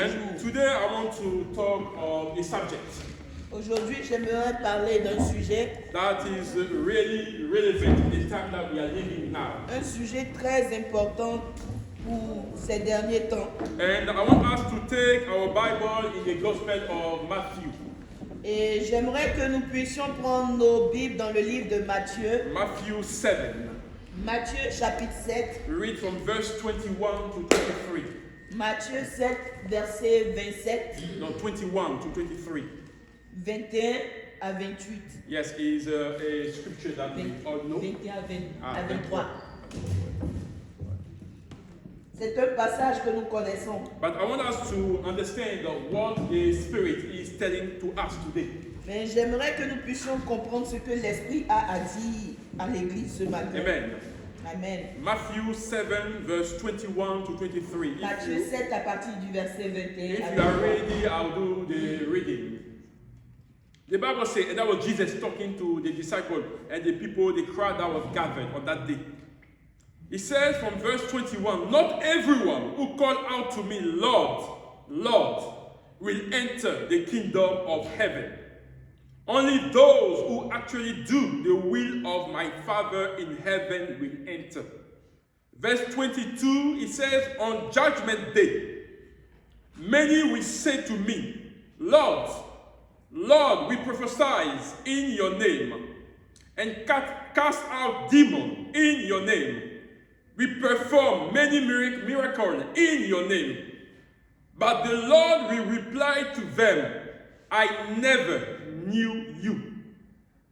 And today I want to talk of a subject Aujourd'hui, j'aimerais parler d'un sujet, that is really relevant in the time that we are living now. un sujet très important pour ces derniers temps. And I want us to take our Bible in the Gospel of Matthew. Et j'aimerais que nous puissions prendre nos Bibles dans le livre de Matthieu, Matthew 7. Matthieu chapitre 7, We read from verse 21 to 23. Matthieu 7, verset 27, No, 21 to 23. 21 à 28, Yes, is a scripture that we all know. 21 à Ah, 23. C'est un passage que nous connaissons. But I want us to understand what the Spirit is telling to us today. Mais j'aimerais que nous puissions comprendre ce que l'Esprit a à dire à l'Église ce matin. Amen. Amen. Matthew 7, verse 21 to 23. Matthieu 7 à partir du verset 21 If à you are 23. ready, I'll do the reading. The Bible says, and that was Jesus talking to the disciples and the people, the crowd that was gathered on that day. He says from verse 21, not everyone who call out to me, Lord, Lord, will enter the kingdom of heaven. Only those who actually do the will of my Father in heaven will enter. Verse 22, it says, on judgment day, many will say to me, Lord, Lord, we prophesy in your name, and cast out demons in your name. We perform many miracles in your name. But the Lord will reply to them, I never knew you.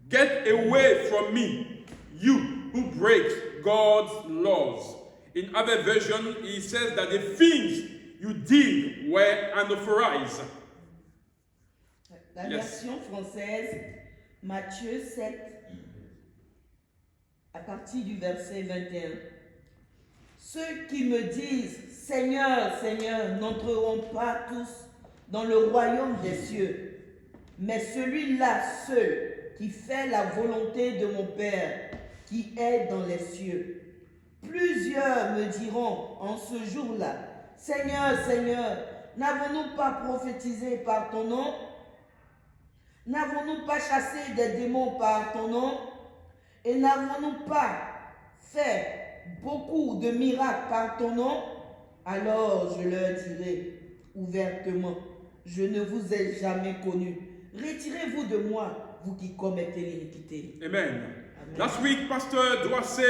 Get away from me, you who break God's laws. In other versions, he says that the things you did were unauthorized. La Yes. version française, Matthieu 7, à partir du verset 21. Ceux qui me disent, Seigneur, Seigneur, n'entreront pas tous dans le royaume des cieux, mais celui-là seul qui fait la volonté de mon Père, qui est dans les cieux. Plusieurs me diront en ce jour-là, Seigneur, Seigneur, n'avons-nous pas prophétisé par ton nom? N'avons-nous pas chassé des démons par ton nom? Et n'avons-nous pas fait beaucoup de miracles par ton nom? Alors je leur dirai ouvertement, je ne vous ai jamais connu. Retirez-vous de moi, vous qui commettez l'iniquité. Amen. Amen. Last week, Pastor Doissé,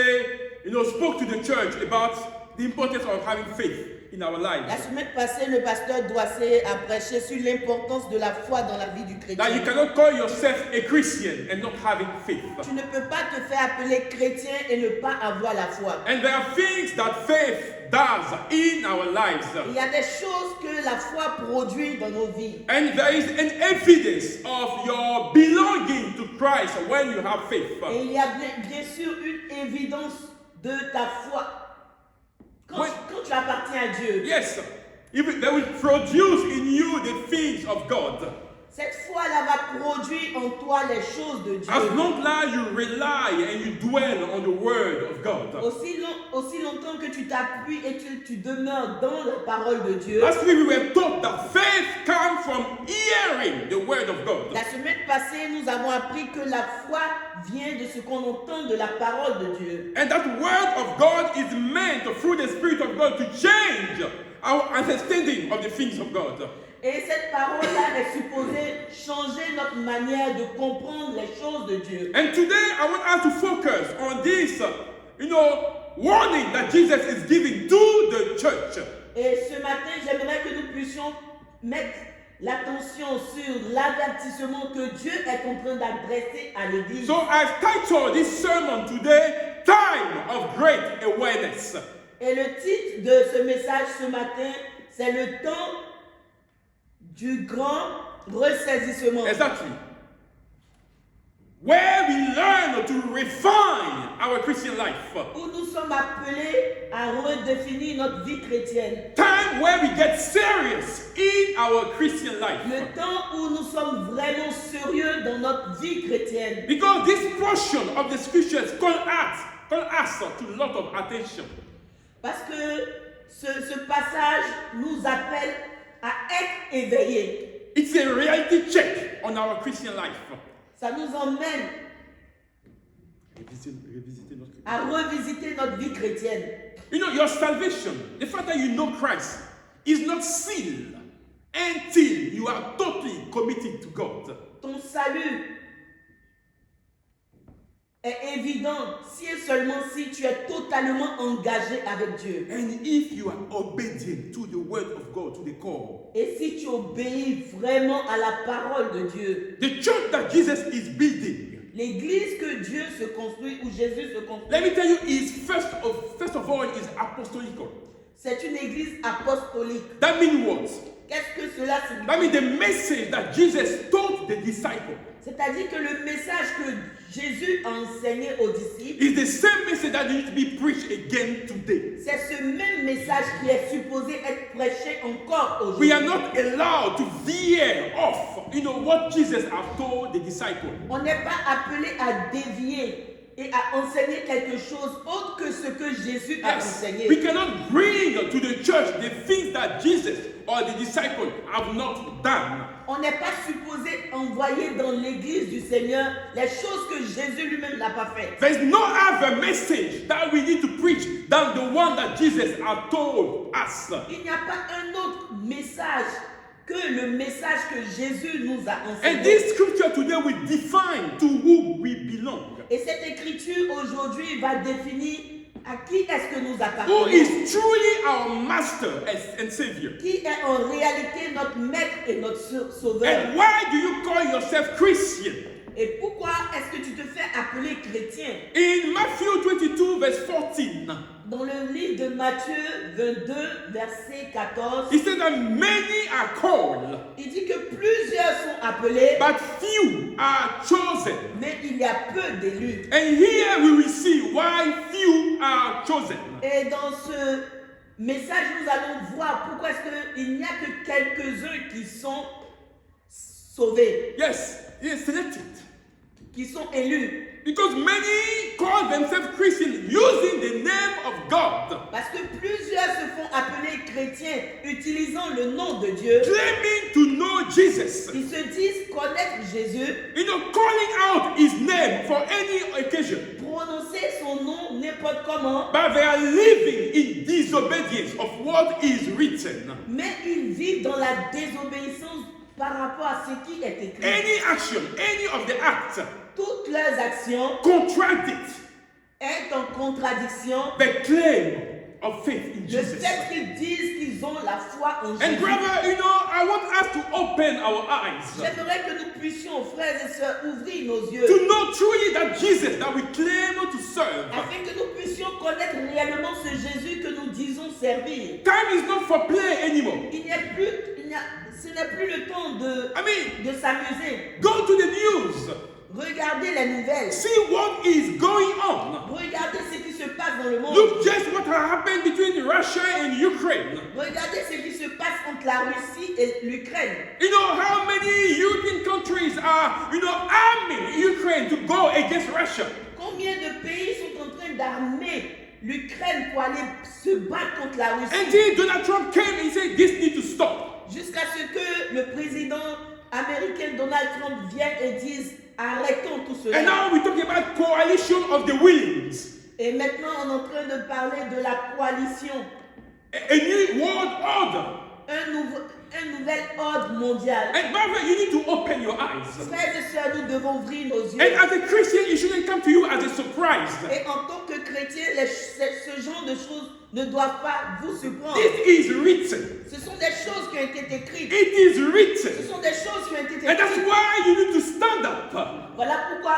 spoke to the church about the importance of having faith in our lives. La semaine passée, le pasteur Doissé a prêché sur l'importance de la foi dans la vie du That you chrétien. cannot call yourself a Christian and not having faith. Tu ne peux pas te faire appeler chrétien et ne pas avoir la foi. And there are things that faith does in our lives. Il y a des choses que la foi produit dans nos vies. And there is an evidence of your belonging to Christ when you have faith. Et il y a bien sûr une évidence de ta foi. Quand, Oui. quand tu appartiens à Dieu, Yes, they will produce in you the things of God. cette foi-là va produire en toi les choses de Dieu. As long as you rely and you dwell on the word of God. Aussi longtemps que tu t'appuies et tu demeures dans la parole de Dieu. Last week we were taught that faith comes from hearing the word of God. La semaine passée, nous avons appris que la foi vient de ce qu'on entend de la parole de Dieu. And that word of God is meant through the Spirit of God to change our understanding of the things of God. Et cette parole-là est supposée changer notre manière de comprendre les choses de Dieu. And today I want us to focus on this, warning that Jesus is giving to the church. Et ce matin, j'aimerais que nous puissions mettre l'attention sur l'avertissement que Dieu est en train d'adresser à l'Église. So I've titled this sermon today, Time of Great Awareness. Et le titre de ce message ce matin, c'est le temps du grand ressaisissement. Exactly. Where we learn to refine our Christian life. Où nous sommes appelés à redéfinir notre vie chrétienne. Time where we get serious in our Christian life. Le temps où nous sommes vraiment sérieux dans notre vie chrétienne. Because this portion of the scriptures call us to a lot of attention. Parce que ce passage nous appelle à être éveillés. It's a reality check on our Christian life. Ça nous emmène Revisiter notre à revisiter notre vie chrétienne. You know, your salvation, the fact that you know Christ, is not sealed until you are totally committed to God. Ton salut est évident si et seulement si tu es totalement engagé avec Dieu. And if you are obedient to the word of God, to the core. Et si tu obéis vraiment à la parole de Dieu. The church that Jesus is building, L'église que Dieu se construit, où Jésus se construit, let me tell you, is first of all is apostolical. c'est une église apostolique. That means what? Qu'est-ce que cela signifie? That means the message that Jesus taught the disciples C'est-à-dire que le message que Jésus a enseigné aux disciples, is the same message that needs to be preached again today. c'est ce même message qui est supposé être prêché encore aujourd'hui. We are not allowed to veer off, what Jesus has told the disciples. On n'est pas appelé à dévier et à enseigner quelque chose autre que ce que Jésus a enseigné. We cannot bring to the church the things that Jesus or the disciples have not done. On n'est pas supposé envoyer dans l'église du Seigneur les choses que Jésus lui-même n'a pas faites. There is no other message that we need to preach than the one that Jesus has told us. Il n'y a pas un autre message que le message que Jésus nous a And enseigné. this scripture today will define to whom we belong. Et cette écriture aujourd'hui va définir à qui est-ce que nous Who appartenons. is truly our master and savior. Qui est en réalité notre maître et notre sauveur. And why do you call yourself Christian? Et pourquoi est-ce que tu te fais appeler chrétien? In Matthew 22 verse 14, Dans le livre de Matthieu 22, verset 14, he said that many are called, il dit que plusieurs sont appelés, but few are chosen. mais il y a peu d'élus. And here we will see why few are chosen. Et dans ce message, nous allons voir pourquoi est-ce qu'il n'y a que quelques-uns qui sont sauvés, Yes, he is selected. qui sont élus. Because many call themselves Christians using the name of God, Parce que plusieurs se font appeler chrétiens utilisant le nom de Dieu. claiming to know Jesus. Ils se disent connaître Jésus, Calling out his name for any occasion. prononcer son nom n'importe comment, But they are living in disobedience of what is written. mais ils vivent dans la désobéissance par rapport à ce qui est écrit. Any action, any of the acts, Toutes leurs actions contradict est en contradiction the claim of faith in le Jesus. fait qu'ils disent qu'ils ont la foi en And Jésus. brother, I want us to open our eyes J'aimerais que nous puissions, frères et sœurs, ouvrir nos yeux to know truly that Jesus that we claim to serve. afin que nous puissions connaître réellement ce Jésus que nous disons servir. Time is not for play anymore. Ce n'est plus le temps de s'amuser. Go to the news. Regardez les nouvelles. See what is going on. Regardez ce qui se passe dans le monde. Look just what has happened between Russia and Ukraine. Regardez ce qui se passe entre la Russie et l'Ukraine. You know how many European countries are, arming Ukraine to go against Russia. Combien de pays sont en train d'armer l'Ukraine pour aller se battre contre la Russie? Until Donald Trump came and said this needs to stop. Jusqu'à ce que le président américain Donald Trump vienne et dise arrêtons tout cela. And now we're talking about coalition of the willing. Et maintenant on est en train de parler de la coalition. A new world order. Un nouvel ordre mondial. And brother, you need to open your eyes. Frères et sœurs, nous devons ouvrir nos yeux. And as a Christian, it shouldn't come to you as a surprise. Et en tant que chrétien, ce genre de choses ne doivent pas vous surprendre. This is written. Ce sont des choses qui ont été écrites. It is Ce written. sont des choses qui ont été And that's écrites. why you need to stand up Voilà pourquoi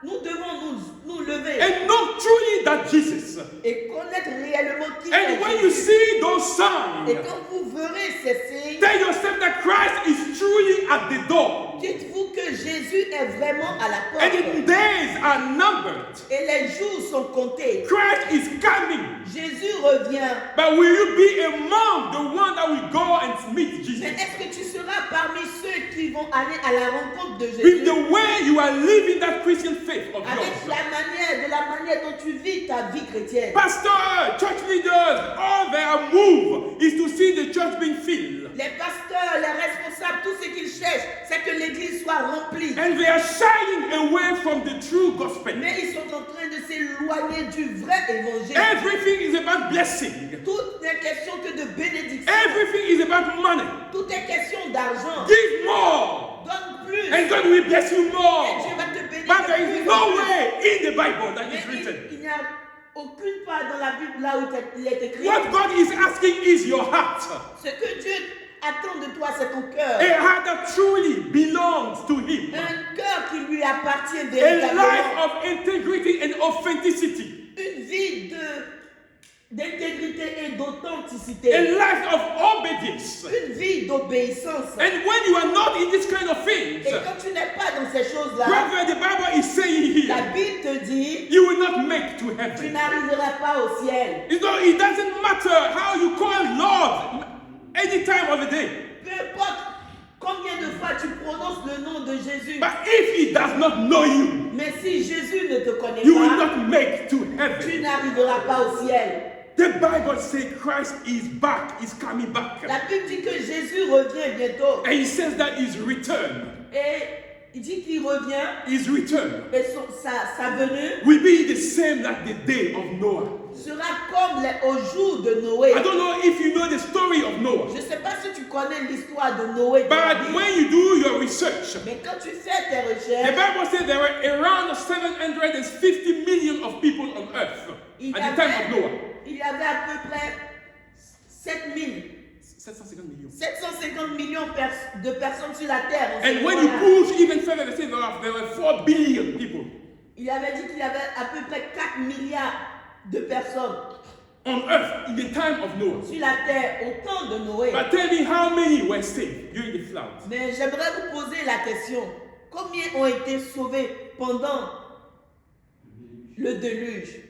nous devons nous lever and know truly that Jesus. et connaître réellement qui And est when you Jésus. see those Et signs, quand vous verrez ces signes, tell yourself that Christ is truly at the door. dites-vous que que Jésus est vraiment à la And the porte. days are numbered. Et les jours sont comptés. Christ is coming. Jésus revient. But will you be among the one that will go and meet Mais Jesus? est-ce que tu seras parmi ceux qui vont aller à la rencontre de With Jésus? the way you are living that Christian faith of Avec yours. de la manière dont tu vis ta vie chrétienne. Pastor, church leaders, all their move is to see the church being filled. Les pasteurs, les responsables, tout ce qu'ils cherchent, c'est que l'église soit remplie. And they are shying away from the true gospel. Mais ils sont en train de s'éloigner du vrai évangile. Everything is about blessing. Tout n'est question que de bénédiction. Everything is about money. Tout est question d'argent. Give more. Donne plus. And God will bless you Et more. Dieu va te bénir. But there de is plus en no plus. way in the Bible that Mais is written. il n'y a aucune part dans la Bible là où il est écrit. What God is asking is your heart. Ce que Dieu attend de toi, c'est ton cœur. A heart that truly belongs to Him. Un cœur qui lui appartient A life véritablement. of integrity and authenticity. Une vie d'intégrité et d'authenticité. A life of obedience. Une vie d'obéissance. And when you are not in this kind of things, Et quand tu n'es pas dans ces choses-là, brother, the Bible is saying la here, Bible te dit, you will not make to tu heaven. n'arriveras pas au ciel. You know, it doesn't matter how you call Lord any time of the day. Peu importe combien de fois tu prononces le nom de Jésus, But if He does not know you, mais si Jésus ne te connaît you will pas, not make to tu heaven. n'arriveras pas au ciel. The Bible says Christ is back, is coming back. La Bible dit que Jésus revient bientôt. And He says that His return, Et il dit qu'il revient His return et sa venue will be the same like the day of Noah. sera comme au jour de Noé. I don't know if you know the story of Noah, Je ne sais pas si tu connais l'histoire de Noé. dans la but Bible. when you do your research, Mais quand tu fais tes the recherches, Bible says there were around 750 million of people on earth il y at the time of avait, Noah. il y avait à peu près 750 million. 750 millions de personnes sur la terre. en ce And when you moment-là. push even further, they say there were 4 billion people Il avait dit qu'il y avait à peu près 4 milliards de personnes on earth in the time of Noah. sur la terre au temps de Noé. But tell me how many were saved during the flood? Mais j'aimerais vous poser la question. Combien ont été sauvés pendant le déluge?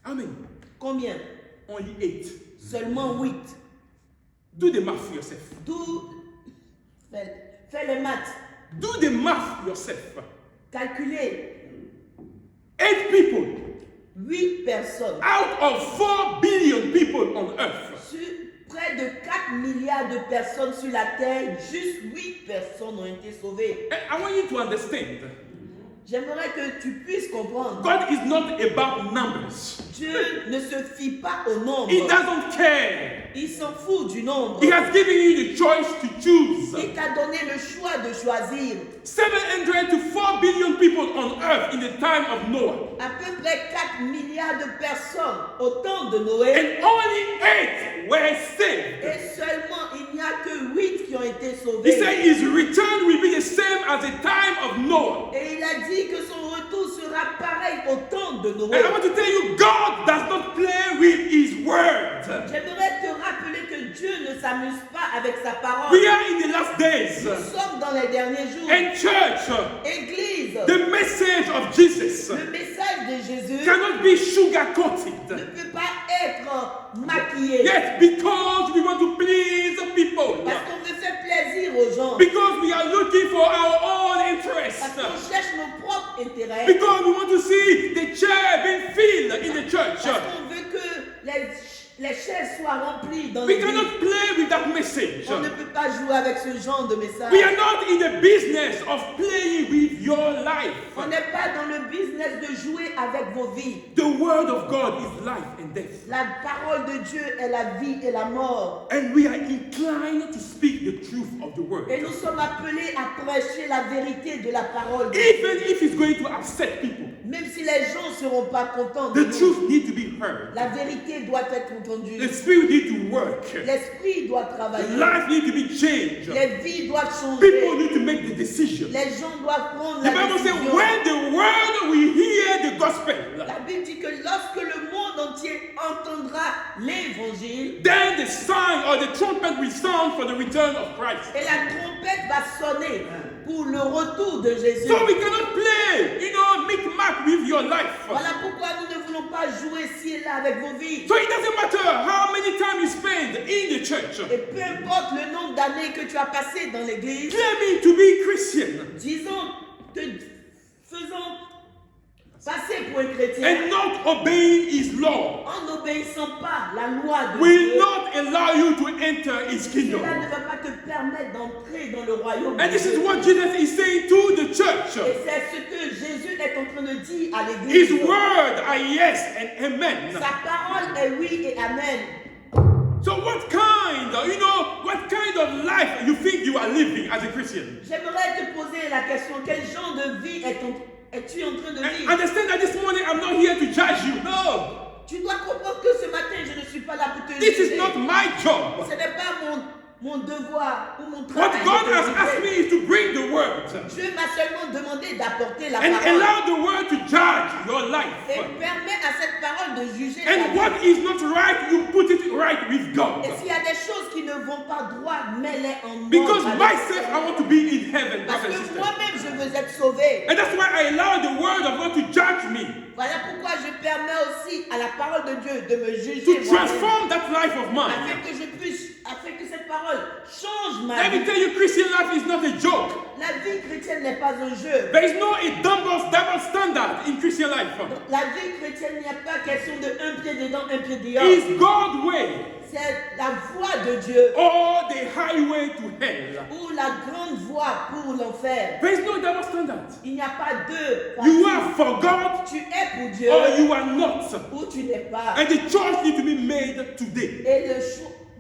How many? Combien? Only 8. Seulement 8. Do the math for yourself. Fais les maths. Do the math yourself. Calculez. 8 people 8 personnes. out of 4 billion people on earth. Sur près de 4 milliards de personnes sur la terre, juste 8 personnes ont été sauvées. I want you to understand. J'aimerais que tu puisses comprendre. God is not about numbers. Dieu ne se fie pas au nombre. He doesn't care. Il s'en fout du nombre. He has given you the choice to choose. Il t'a donné le choix de choisir. 700 to 4 billion people on earth in the time of Noah. À peu près 4 milliards de personnes au temps de Noé. And only 8 were saved. Et seulement, il n'y a que 8 qui ont été He sauvés. said his return will be the same as the time of Noah. Et il a dit que son retour sera pareil au temps de Noé. And I want to tell you, God does not play with his word. J'aimerais te rappeler que Dieu ne s'amuse pas avec sa parole. We are in the last days. Nous sommes dans les derniers jours. And church, Église, the message of Jesus le message de Jésus cannot be sugar-coated. ne peut pas être maquillé. Yes, because we want to please the people. Parce qu'on veut faire plaisir aux gens. Because we are looking for our own Parce interests. qu'on cherche nos propres intérêts. Because we want to see the chair being filled in the church. Parce qu'on veut que les chaises soient remplies dans We l'église. cannot play with that message. On ne peut pas jouer avec ce genre de message. We are not in the business of playing with your life. On n'est pas dans le business de jouer avec vos vies. The word of God is life and death. La parole de Dieu est la vie et la mort. And we are inclined to speak the truth of the word. Et nous sommes appelés à prêcher la vérité de la parole de Even Dieu. if it's going to upset people, Même si les gens ne seront pas contents de the nous, truth needs to be heard. la vérité doit être entendue. The spirit needs to work. L'esprit doit travailler. Life needs to be changed. Les vies doivent People changer. need to make the decision. Les gens doivent prendre The la Bible says, décision. when the world will hear the gospel, La Bible dit que lorsque le monde entier entendra l'évangile. then the sign or the trumpet will sound for the return of Christ. Et la trompette va sonner pour le retour de Jésus. So we cannot play, micmac with your life. Voilà pourquoi nous ne voulons pas jouer ci et là avec vos vies. So it doesn't matter how many times you spend in the church, Et peu importe le nombre d'années que tu as passé dans l'église, claiming to be Christian faisant passer pour un chrétien and not obeying his law en n'obéissant pas la loi de will Dieu. not allow you to enter his kingdom. Cela ne va pas te permettre d'entrer dans le royaume de And this is Dieu. what Jesus is saying to the Et church. c'est ce que Jésus est en train de dire à l'église. His word are yes and amen. Sa parole est oui et amen. So what kind of life you think you are living as a Christian? J'aimerais te poser la question, quel genre de vie es-tu en train de And vivre? understand that this morning I'm not here to judge you. No. Tu dois comprendre que ce matin, je ne suis pas là pour te This is juger. not my job. Ce n'est pas mon devoir ou mon What travail. God de has te asked me juger. is to bring the word Dieu m'a seulement demandé d'apporter la and parole. allow the word to judge your Et life. permet à cette parole de juger ta And vie. what is not right, you put it right with God. Et s'il y a des choses qui ne vont pas droit, mets-les en Because ordre avec myself, Dieu. I want to be in heaven, Parce brothers and que sisters. moi-même, je veux être sauvé. And that's why I allow the word of God to judge me, Voilà pourquoi je permets aussi à la parole de Dieu de me juger to moi-même. transform that life of mine. Afin que cette parole change ma Let me vie. tell you, Christian life is not a joke. La vie chrétienne n'est pas un jeu. There is no a double standard in Christian life. La vie chrétienne, il n'y a pas question de un pied dedans, un pied dehors. It's God's way C'est la voie de Dieu or the highway to hell. ou la grande voie pour l'enfer. There is no double standard. Il n'y a pas deux You parties. are for God Tu es pour Dieu or you are not. ou tu n'es pas. And the choice needs to be made today. Et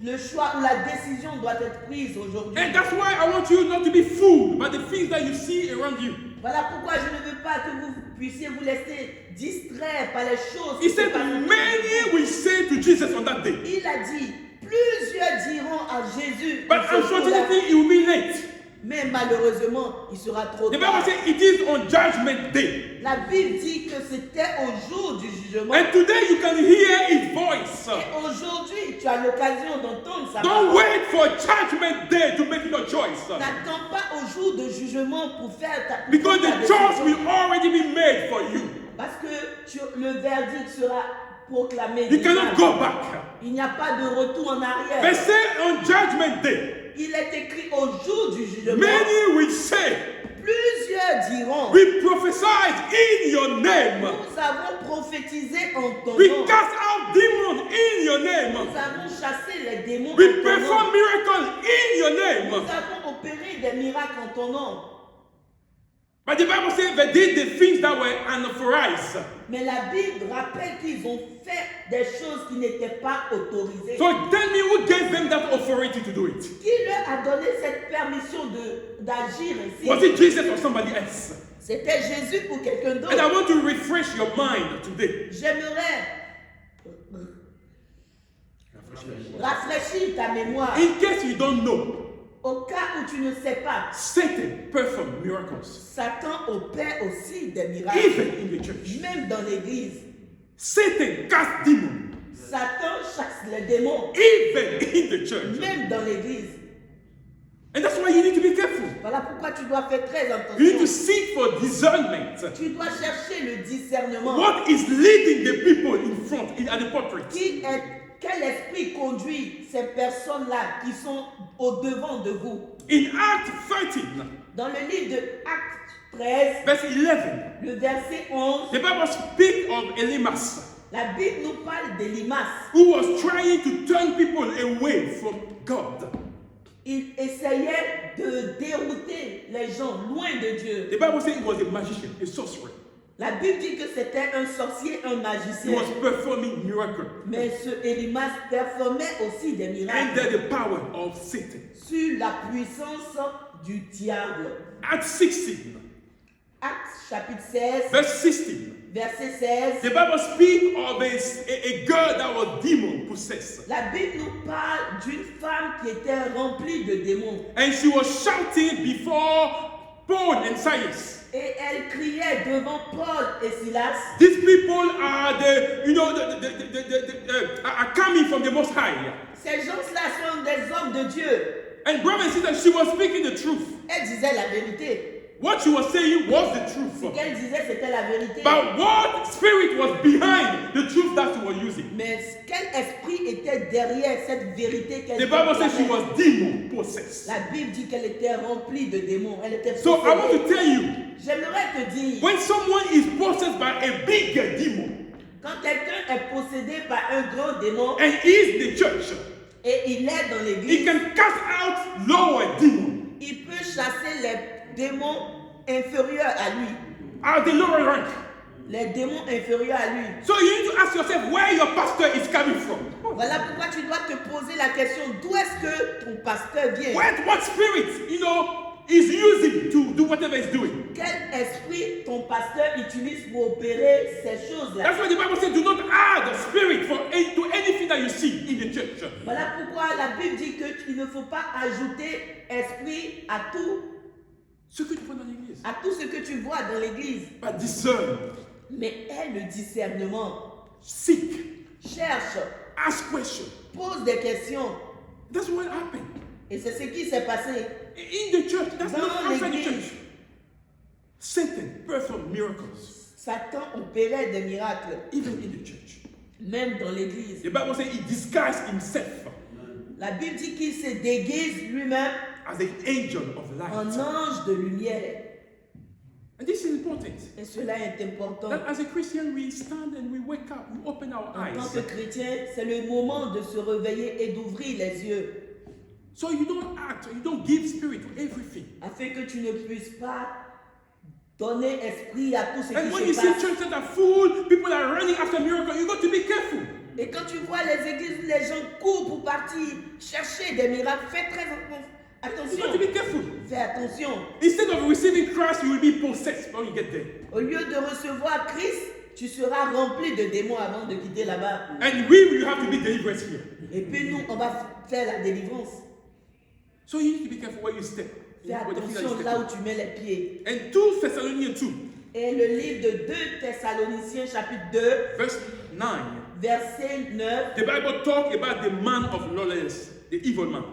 le choix ou la décision doit être prise aujourd'hui. And that's why I want you not to be fooled by the things that you see around you. Voilà pourquoi je ne veux pas que vous puissiez vous laisser distraire par les choses. He qui se said, passent autour de many vous. will say to Jesus on that day. Il a dit, plusieurs diront à Jésus, But ce jour-là, unfortunately, it will be late. mais malheureusement, il sera trop The tard. Bible says it is on judgment day. La Bible dit que c'était au jour du jugement. And today you can hear his voice. Et aujourd'hui, tu as l'occasion d'entendre sa Don't parole. wait for judgment day to make your choice. N'attends pas au jour de jugement pour faire ta Because pour ta the choice décision. will already be made for you. Parce que le verdict sera proclamé. You déjà. cannot go back. Il n'y a pas de retour en They arrière. say on judgment day, Il est écrit au jour du jugement. many will say, Plusieurs diront, we prophesied in your name. nous avons prophétisé en ton We nom. cast out demons in your name. Nous avons chassé les démons We en ton nom. perform miracles in your Nous name. avons opéré des miracles en ton nom. But the Bible says they did the things that were unauthorized. Mais la Bible rappelle qu'ils ont fait des choses qui n'étaient pas autorisées. So tell me who gave them that authority to do it? Qui leur a donné cette permission d'agir ainsi? Was it Jesus or somebody else? C'était Jésus ou quelqu'un And I d'autre. want to refresh your mind today. J'aimerais rafraîchir ta mémoire. In case you don't know, Au cas où tu ne sais pas, Satan performed miracles, Satan opère aussi des miracles, even in the church. même dans l'église. Satan cast demons, Satan chasse les démons, even in the church. même dans l'église. And that's why you need to be careful. Voilà pourquoi tu dois faire très You need to attention. seek for discernment. Tu dois chercher le discernement. What is leading the people in front at the portrait? Quel esprit conduit ces personnes-là qui sont au devant de vous? In Acts 13, Dans le livre de Actes 13, verse 11, le verset 11, the Bible speaks of Elymas, la Bible nous parle d'Élimas. who was trying to turn people away from God. Il essayait de dérouter les gens loin de Dieu. The Bible says he was a magician, a sorcerer. La Bible dit que c'était un sorcier, un He magicien. was performing miracles Mais ce Élimas performait aussi des miracles under the power of Satan. sur la puissance du diable. Acts 16, Actes chapitre 16, verse 16. verset 16. The Bible speaks of a girl that was demon possessed. La Bible nous parle d'une femme qui était remplie de démons. And she was shouting before Paul and Silas. Et elle criait devant Paul et Silas. These people are are coming from the Most High. Ces gens-là sont des hommes de Dieu. And brother and sister, she was speaking the truth. Elle disait la vérité. What she was saying was the Ce truth. qu'elle disait, c'était la vérité. But what spirit was behind the truth that she was using? Mais quel esprit était derrière cette vérité qu'elle The Bible says she proclamait? was demon possessed. La Bible dit qu'elle était remplie de démons. Elle était So I want to possédée. tell you, J'aimerais te dire, when someone is possessed by a big demon quand quelqu'un est possédé par un grand démon and is the church, et il est dans he l'église, can cast out lower demon il peut chasser les démons inférieurs à lui. at the lower rank. Les démons inférieurs à lui. So you need to ask yourself where your pastor is coming from. Voilà pourquoi tu dois te poser la question, d'où est-ce que ton pasteur vient? What spirit, is using to do whatever he's doing. Quel esprit ton pasteur utilise pour opérer ces choses-là? That's why the Bible says do not add a spirit to anything that you see in the church. Voilà pourquoi la Bible dit qu'il ne faut pas ajouter esprit à tout Ce que tu vois dans l'église. ce que tu vois dans l'église. But discern, Mais aie le discernement. seek, Cherche, ask questions. pose des questions. That's what happened. Et c'est ce qui s'est passé. In the church, that's Dans not outside the l'église. church. Satan performed miracles, Satan opérait des miracles, even in the church. même dans l'église. The Bible says he disguised himself La Bible dit qu'il se déguise lui-même as an angel of en light. ange de lumière. And this is important. Et cela est important. That as a Christian, we stand and we wake up, we open our En tant eyes. que chrétien, c'est le moment de se réveiller et d'ouvrir les yeux, So you don't act, you don't give spirit to everything. afin que tu ne puisses pas donner esprit à tout ce And when qui you se see passe. churches that are full, people are running after miracles, you got to be careful. Et quand tu vois les églises où les gens courent pour partir chercher des miracles, fais très You attention. got to be careful. Fais attention. Instead of receiving Christ, you will be possessed when you get there. Au lieu de recevoir Christ, tu seras rempli de démons avant de quitter là-bas. And we will have to be delivered here. Et puis nous, on va faire la délivrance. So you need to be careful where you step. Fais Where the feet that you attention step là où in. tu mets les pieds. And 2 Thessalonians 2, Et le livre de 2 Thessaloniciens chapitre 2, verse 9. verset 9, The Bible talks about the man of lawlessness, the evil man.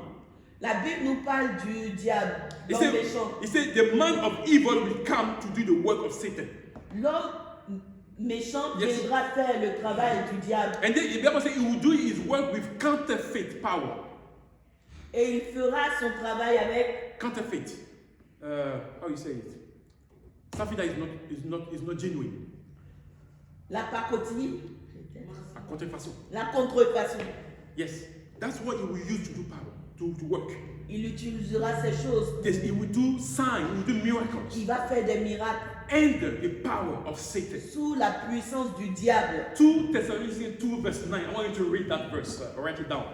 la Bible nous parle du diable, It l'homme méchant. said the man of evil will come to do the work of Satan. L'homme méchant Yes. viendra faire le travail du diable. And then the Bible says he will do his work with counterfeit power. Et il fera son travail avec Counterfeit. How you say it? Something that is not genuine. la pacotille, A contrefaçon. la contrefaçon. Yes. That's what he will use to do power, to work. Il utilisera ces choses. Yes, he will do signs, he will do miracles. Il va faire des miracles And the power of Satan. sous la puissance du diable. 2 Thessalonians 2 verse 9. I want you to read that verse. Write it down.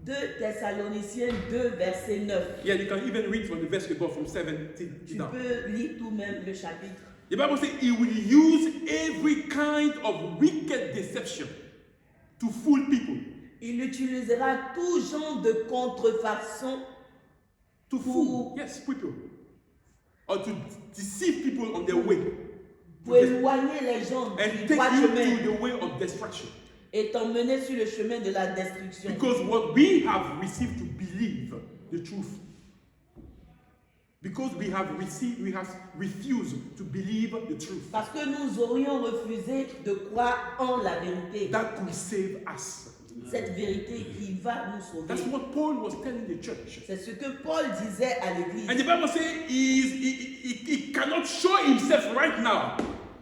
2 Thessaloniciens 2, verset 9. Yeah, you can even read from the verse above, from 17 Tu down. peux lire tout même le chapitre. The Bible says he will use every kind of wicked deception to fool people. Il utilisera tout genre de contrefaçon To fool, yes, people. Or to deceive people on their way. pour éloigner les gens And du take droit you chemin to the way of destruction. et t'emmener sur le chemin de la destruction. Because what we have received to believe the truth. Because we have refused to believe the truth. Parce que nous aurions refusé de croire en la vérité. That could save us. Cette vérité qui va nous That's sauver. what Paul was telling the church. C'est ce que Paul disait à And l'église. the Bible says he cannot show himself right now.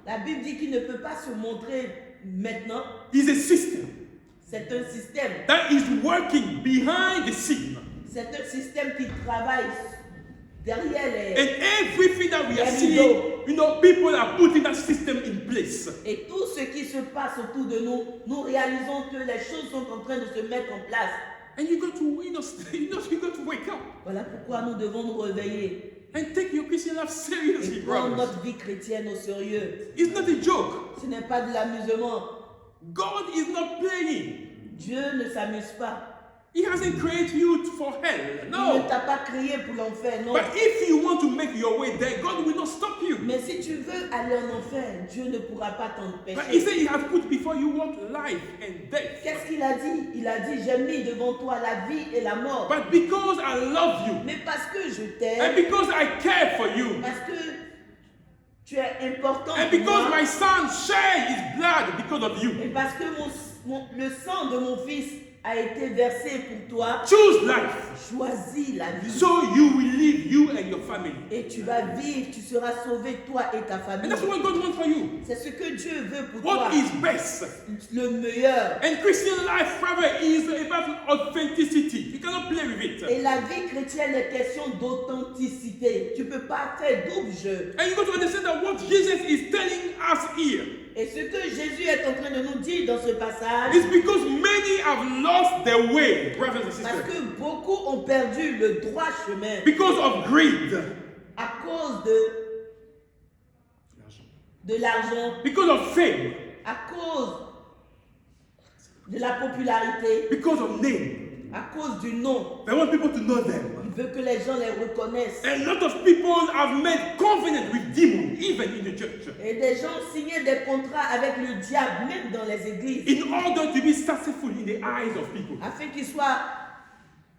La Bible dit qu'il ne peut pas se montrer maintenant. He's a system C'est un système. that is working behind the scene. C'est un système qui travaille derrière les... And everything that we are Yes, seeing, people are putting that system in place. Et tout ce qui se passe autour de nous, nous réalisons que les choses sont en train de se mettre en place. And you got to, you got to wake up Voilà pourquoi nous devons nous réveiller and take your Christian life seriously, et prendre brothers. notre vie chrétienne au sérieux. It's not a joke. Ce n'est pas de l'amusement. God is not playing. Dieu ne s'amuse pas. He hasn't created you for hell. Il No. ne t'a pas créé pour l'enfer, non. But if you want to make your way there, God will not stop you. Mais si tu veux aller en enfer, Dieu ne pourra pas But He t'empêcher. said He has put before you what? Life and death. Qu'est-ce qu'il a dit? Il a dit, j'ai mis devant toi la vie et la mort. But because I love you, Mais parce que je and t'aime, because I care for you, parce que tu es important and pour because moi, my son shed his blood because of you, et parce que le sang de mon fils a été versé pour toi, choose life. choisis la vie. So you will live, you and your family. Et tu vas vivre, tu seras sauvé, toi et ta And famille. that's what God wants for you. C'est ce que Dieu veut pour toi. What is best? Le meilleur. And Christian life forever is about authenticity. You cannot play with it. Et la vie chrétienne est question d'authenticité. Tu ne peux pas faire double jeu. And you got to understand that what Jesus is telling us here Et ce que Jésus est en train de nous dire dans ce passage, is because many have lost their way, brothers and parce sisters, que beaucoup ont perdu le droit chemin because of greed, à cause de l'argent, because of fame, à cause de la popularité, because of name. à cause du nom. They want people to know them. Il veut que les gens les reconnaissent. A lot of people have made covenant with demons, even in the church, Et des gens signaient des contrats avec le diable, même dans les églises, in order to be successful in the eyes of people. afin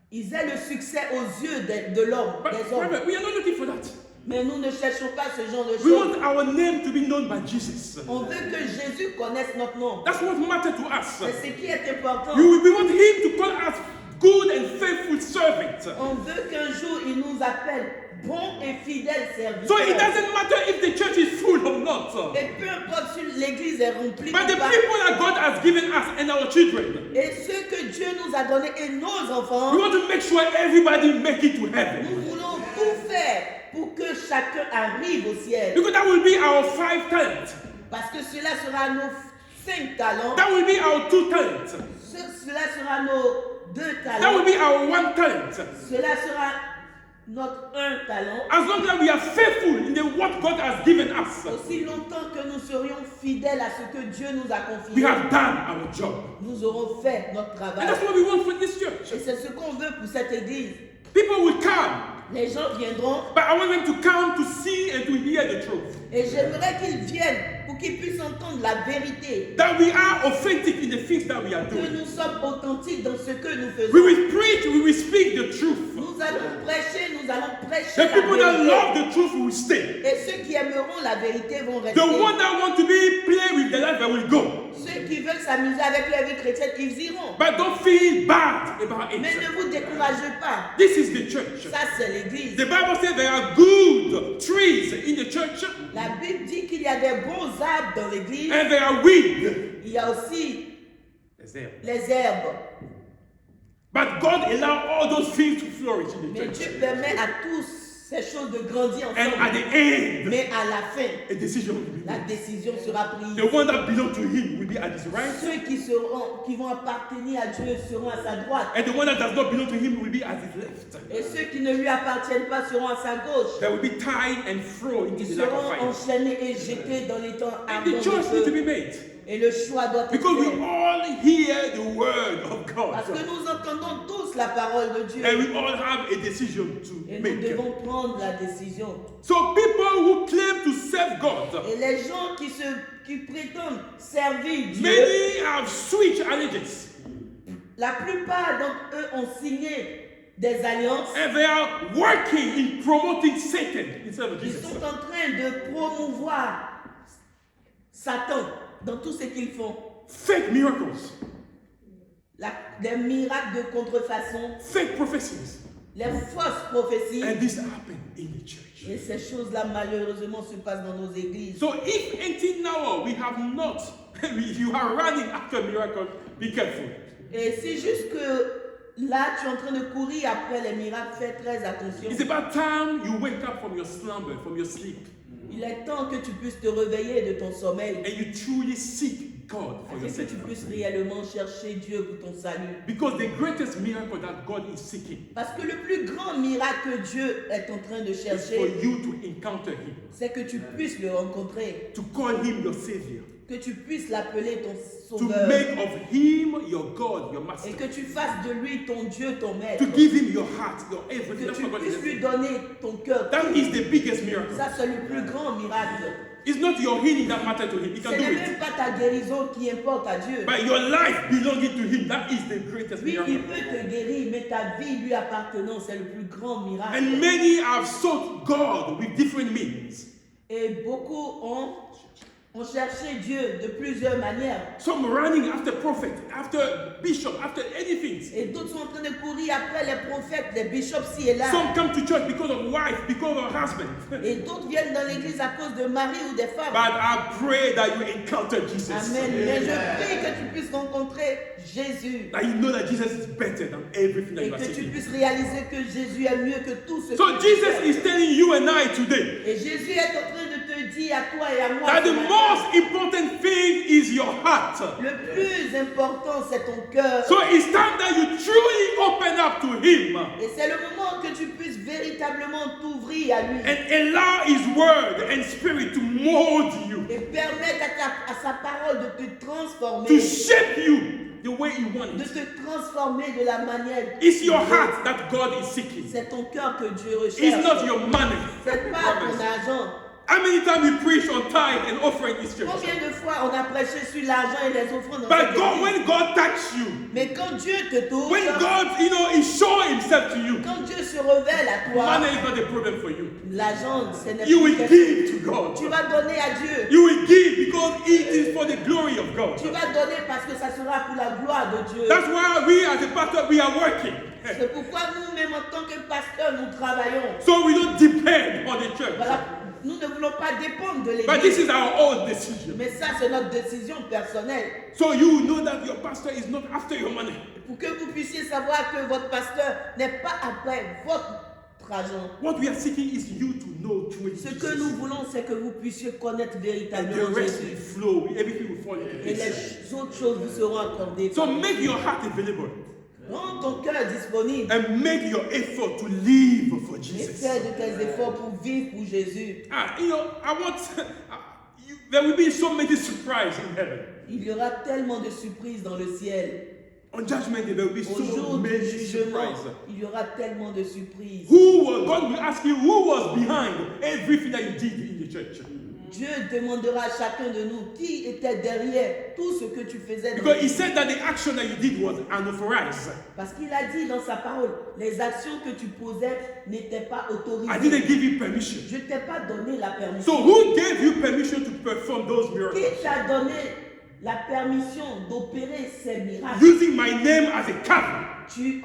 ils aient le succès aux yeux de l'homme, But des hommes. brother, we are not looking for that. Mais nous ne cherchons pas ce genre de We choses. want our name to be known by Jesus. On veut que Jésus connaisse notre nom. That's what matters to us. C'est ce qui est important. We want Him to call us good and faithful servants. On veut qu'un jour il nous appelle bon et fidèle serviteur. So it doesn't matter if the church is full or not. Et peu importe si l'église est remplie But the ou pas. people that God has given us and our children, Et ce que Dieu nous a donné et nos enfants, we want to make sure everybody make it to nous heaven. voulons tout faire pour que chacun arrive au ciel. Because that will be our 5 talents. Parce que cela sera nos 5 talents. That will be our 2 talents. Cela sera nos 2 That talents. will be our 1 talent. Cela sera notre 1 talent. As long as we are faithful in the what God has given us, Aussi longtemps que nous serions fidèles à ce que Dieu nous a we confié, have done our job. nous aurons fait notre And travail. that's what we want for this church. Et c'est ce qu'on veut pour cette église. People will come, Les gens viendront but I want them to come to see and to hear the truth. et j'aimerais qu'ils viennent pour qu'ils puissent entendre la vérité. That we are authentic in the things that we are Que doing. nous sommes authentiques dans ce que nous We faisons. will preach, we will speak the truth. Nous allons prêcher The la people that vérité. love the truth will stay. Et ceux qui aimeront la vérité vont rester. The one that want to be play with their life, they will go. Ceux qui veulent s'amuser avec leur vie chrétienne, ils iront. But don't feel bad about Mais it. ne vous découragez pas. This is the church. Ça, c'est l'église. The Bible says there are good trees in the church La Bible dit qu'il y a des bons arbres dans l'église. and there are weeds. Il y a aussi les herbes. But God allows all those things to flourish in the Mais church. Dieu permet à tous ces choses de grandir And at ensemble. the end, Mais à la fin, a decision will be la made. décision sera prise. The one that belongs to Him will be at His right, Ceux qui vont appartenir à Dieu seront à sa droite. and the one that does not belong to Him will be at His left. Et ceux qui ne lui appartiennent pas seront à sa gauche. They will be tied and thrown into Ils the lake seront of fire. enchaînés et jetés dans les temps And ardents the de choice needs to feu. be made. Et le choix doit être Because we fait. all hear the word of Parce que God. nous entendons tous la parole de Dieu. And we all have a decision to Et nous make. devons prendre la décision. So people who claim to serve God, Et les gens qui prétendent servir Dieu, many have switched allegiance. la plupart d'entre eux ont signé des alliances. And they are working in promoting Satan instead of Ils Jesus. sont en train de promouvoir Satan dans tout ce qu'ils font. Fake miracles, Des miracles de contrefaçon, fake prophecies. les fausses prophéties. And this happened in the church. Et ces choses-là, malheureusement, se passent dans nos églises. So if until now we have not, you are running after miracles, be careful. Et c'est juste que là, tu es en train de courir après les miracles. Fais très attention. It's about time you wake up from your slumber, from your sleep, Il est temps que tu puisses te réveiller de ton sommeil and you truly seek God for your afin que tu sake. puisses réellement chercher Dieu pour ton salut. Because the greatest miracle that God is seeking Parce que le plus grand miracle que Dieu est en train de is for chercher, you to encounter Him, c'est que tu puisses le rencontrer, to call Him your Savior, que tu puisses l'appeler ton to sauveur, make of Him your God, your et Master, que tu fasses de lui ton Dieu, ton maître, to give Him your heart, your everything. que That's tu what God puisses is lui saying. donner ton cœur. That is the biggest miracle. Ça, c'est le plus grand miracle. It's not your healing that matters to Him. He Ce can do n'est it. même pas ta guérison qui importe à Dieu. But your life belonging to Him, that is the greatest Oui, il miracle. peut te guérir, mais ta vie lui appartenant, c'est le plus grand miracle. And many have sought God with different means. Et beaucoup ont cherché Dieu de plusieurs manières. Some running after prophet, after bishop, after anything. Et d'autres sont en train de courir après les prophètes, les bishops ci et là. Some come to church because of wife, because of husband. Et d'autres viennent dans l'église à cause de mari ou des femmes. But I pray that you encounter Jesus. Amen. Mais je prie que tu puisses rencontrer Jésus. That you know that Jesus is better than everything that Et you are que tu seeking. puisses réaliser que Jésus est mieux que tout ce So que tu Jesus fais. is telling you and I today Et Jésus est en train de te dire à toi et à moi that ce the matin, most important thing is your heart. le plus important c'est ton cœur. So it's time that you truly open up to Him Et c'est le moment que tu puisses véritablement t'ouvrir à lui. and allow His word and spirit to mold you, Et permettre à sa parole de te transformer. to shape you the way He De wants. te transformer de la manière. It's your qu'il veut. heart that God is seeking. C'est ton cœur que Dieu recherche. It's not your money. C'est pas ton argent. How many times we preach on tithe and offering in this church? Combien de fois on a prêché sur l'argent et les offrandes dans But cette God, église? when God touches you, Mais quand Dieu te touche, when God, He show Himself to you, quand Dieu se révèle à toi, money is not a problem for you. l'argent, ce n'est You plus will quelque give chose. to God. Tu vas donner à Dieu. You will give because it is for the glory of God. Tu vas donner parce que ça sera pour la gloire de Dieu. That's why we as a pastor, we are working. C'est pourquoi nous-mêmes en tant que pasteurs, nous travaillons. So we don't depend on the church. Voilà, nous ne voulons pas dépendre de But this l'église. is our own decision. Mais ça, c'est notre décision personnelle. So you know that your pastor is not after your money. Pour que vous puissiez savoir que votre pasteur n'est pas après votre argent. What we are seeking is you to know truly Ce que Jesus. nous voulons, c'est que vous puissiez connaître And véritablement the rest will Jésus. flow. Everything will fall into Et place. les autres choses vous seront accordées. So make your heart available Rends ton cœur disponible. and make your effort to live for Et Jesus. fais de tes efforts pour vivre pour Jésus. I want. There will be so many surprises in heaven. Il y aura tellement de surprises dans le ciel. On Judgment Day, there will be Au so jour du many jugement, surprises. il y aura tellement de surprises. God will ask you who was behind everything that you did in the church. Dieu demandera à chacun de nous qui était derrière tout ce que tu faisais. Dans Because He l'église. said that the action that you did was unauthorized. Parce qu'il a dit dans sa parole, les actions que tu posais n'étaient pas I autorisées. didn't give you permission. Je ne t'ai pas donné la permission. So who gave you permission to perform those miracles? Qui t'a donné la permission d'opérer ces miracles? Using my name as a cover. Tu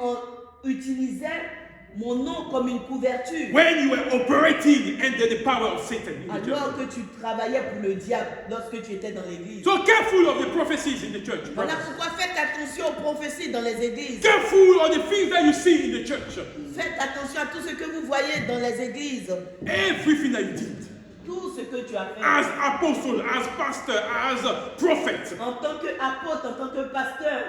utilisais mon nom comme une couverture. When you were operating under the power of Satan in the Alors church. que tu travaillais pour le diable lorsque tu étais dans l'église. So careful of the prophecies in the church. Voilà brothers. pourquoi faites attention aux prophéties dans les églises. Careful of the things that you see in the church. Faites attention à tout ce que vous voyez dans les églises. Everything that you did. Tout ce que tu as fait. As apostle, as pastor, as a prophet. En tant qu'apôtre, en tant que pasteur,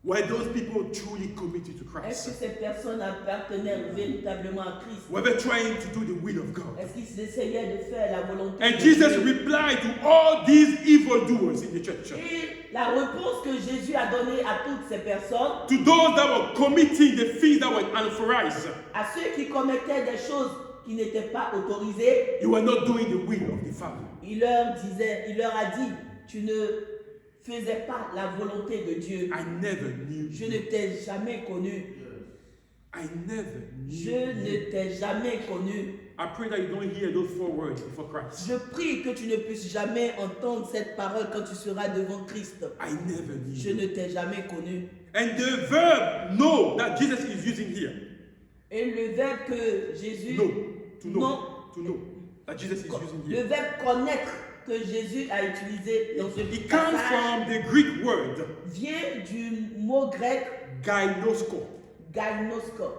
Were those people truly committed to est-ce que Christ? ces personnes appartenaient véritablement à Christ? Were they trying to do the will of God? Est-ce qu'ils essayaient de faire la volonté And de Jesus Dieu? replied to all these evildoers in the church. Et la réponse que Jésus a donnée à toutes ces personnes, To those that were committing the things that were unauthorized. à ceux qui commettaient des choses qui n'étaient pas autorisées, You were not doing the will of the Father. il leur a dit, tu ne faisais pas la volonté de Dieu. I never knew Je you. ne t'ai jamais connu. I never Je knew ne you. t'ai jamais connu. I pray that you don't hear those 4 words before Christ. Je prie que tu ne puisses jamais entendre cette parole quand tu seras devant Christ. I never knew Je you. ne t'ai jamais connu. And the verb know that Jesus is using here. Et le verbe que Jésus... Know. To know. Non. To know. That Jesus is using Le here. verbe connaître que Jésus a utilisé dans ce It comes passage from the Greek word vient du mot grec gynosko. gynnosko.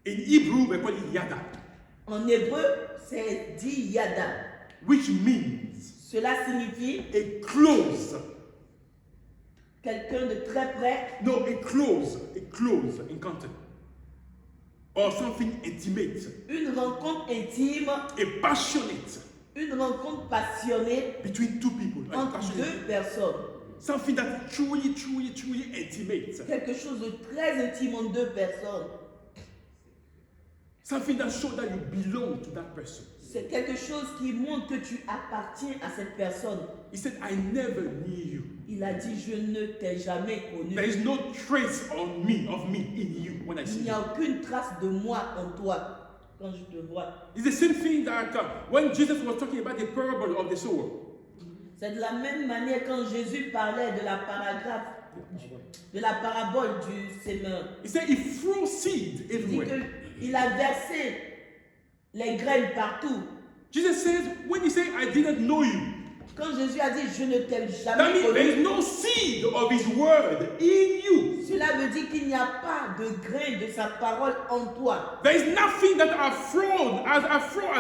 In Hebrew, we call it yada, En hébreu, c'est dit yada, which means Cela signifie a close. quelqu'un de très près, No, a close encounter. Or something intimate, une rencontre intime, a passionate une rencontre passionnée between two people. Like entre passionate. deux personnes. Something that truly intimate. Quelque chose de très intime entre deux personnes. Something that shows that you belong to that person. C'est quelque chose qui montre que tu appartiens à cette personne. He said, I never knew you. Il a dit, je ne t'ai jamais connu. There is no trace of me in you when I Il see n'y you. a aucune trace de moi en toi quand je te vois. It's the same thing that when Jesus was talking about the parable of the sower. C'est de la même manière quand Jésus parlait de la parabole du semeur. He said he threw seed Il dit everywhere. qu'il a versé les graines partout. Jesus says, when he said, I didn't know you, Quand Jésus a dit, je ne t'ai that jamais means there is connu, no seed of his word in you. cela veut dire qu'il n'y a pas de grain de sa parole en toi. There is nothing that I've thrown as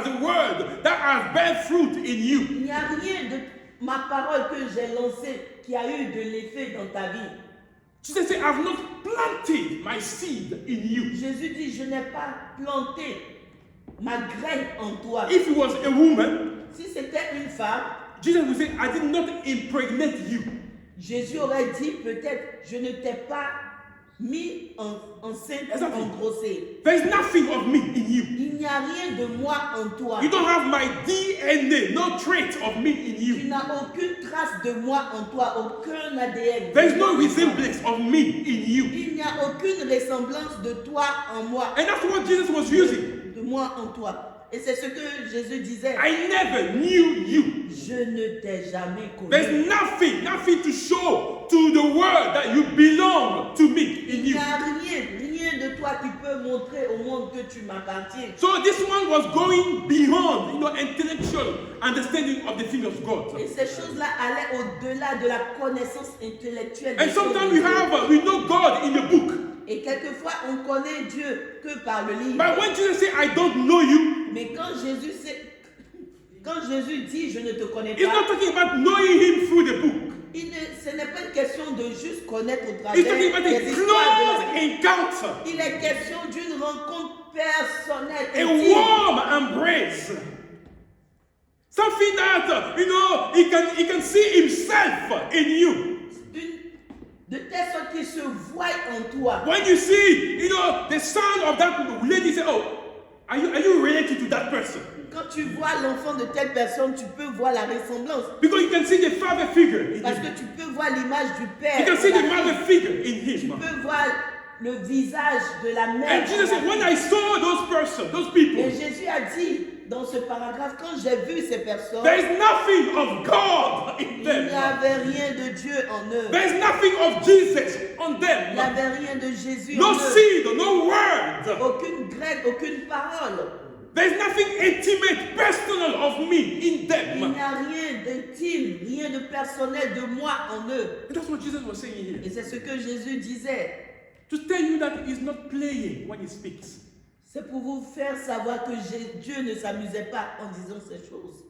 a word that has bear fruit in you. Il n'y a rien de ma parole que j'ai lancée qui a eu de l'effet dans ta vie. Jesus said, I've not planted my seed in you. Jésus dit, je n'ai pas planté ma graine en toi. If it was a woman, Si c'était une femme, Jesus would say, I did not impregnate you. Jésus aurait dit peut-être, je ne t'ai pas mis enceinte Exactly. en grossesse. There is nothing of me in you. Il n'y a rien de moi en toi. You don't have my DNA, no trait of me in Tu you. n'as aucune trace de moi en toi, aucun ADN. There is no resemblance of me in you. Il n'y a aucune ressemblance de toi en moi, And that's what Jesus was using. de moi en toi. Et c'est ce que Jésus disait. I never knew you. Je ne t'ai jamais connu. There's nothing to show to the world that you belong to me in Il n'y you. a rien de toi qui peut montrer au monde que tu m'appartiens. So this one was going beyond, intellectual understanding of the things of God. Et ces choses-là allaient au-delà de la connaissance intellectuelle. And des choses sometimes de we Dieu. we know God in the book. Et quelquefois, on connaît Dieu que par le livre. But when Jesus said, I don't know you, Mais quand Jésus dit, je ne te connais he's not pas, talking about knowing him through the book. ce n'est pas une question de juste connaître au He's travers talking about a des histoires de la close vie. encounter, Il est question d'une rencontre personnelle, a intime. warm embrace. Something that, he can see himself in you. De telle sorte qu'il se voit en toi. When you see, the son of that lady, say, oh, are you related to that person? Quand tu vois l'enfant de telle personne, tu peux voir la ressemblance. Because you can see the father figure in Parce him. que tu peux voir l'image du père. You can de see la the mother fille. figure in Tu him. peux voir le visage de la mère. And Jesus de la said, when fille. I saw those Et people, Jésus a dit dans ce paragraphe, quand j'ai vu ces personnes, there is nothing of God in il n'y them. avait rien de Dieu en eux. There is nothing of Jesus on Il n'y them. avait rien de Jésus No en eux. seed, no word. Aucune graine, aucune parole. There is nothing intimate, personal of me in Il them. n'y a rien d'intime, rien de personnel de moi en eux. And that's what Jesus was saying here. Et c'est ce que Jésus disait. To tell you that he's not playing when he speaks. C'est pour vous faire savoir que Dieu ne s'amusait pas en disant ces choses.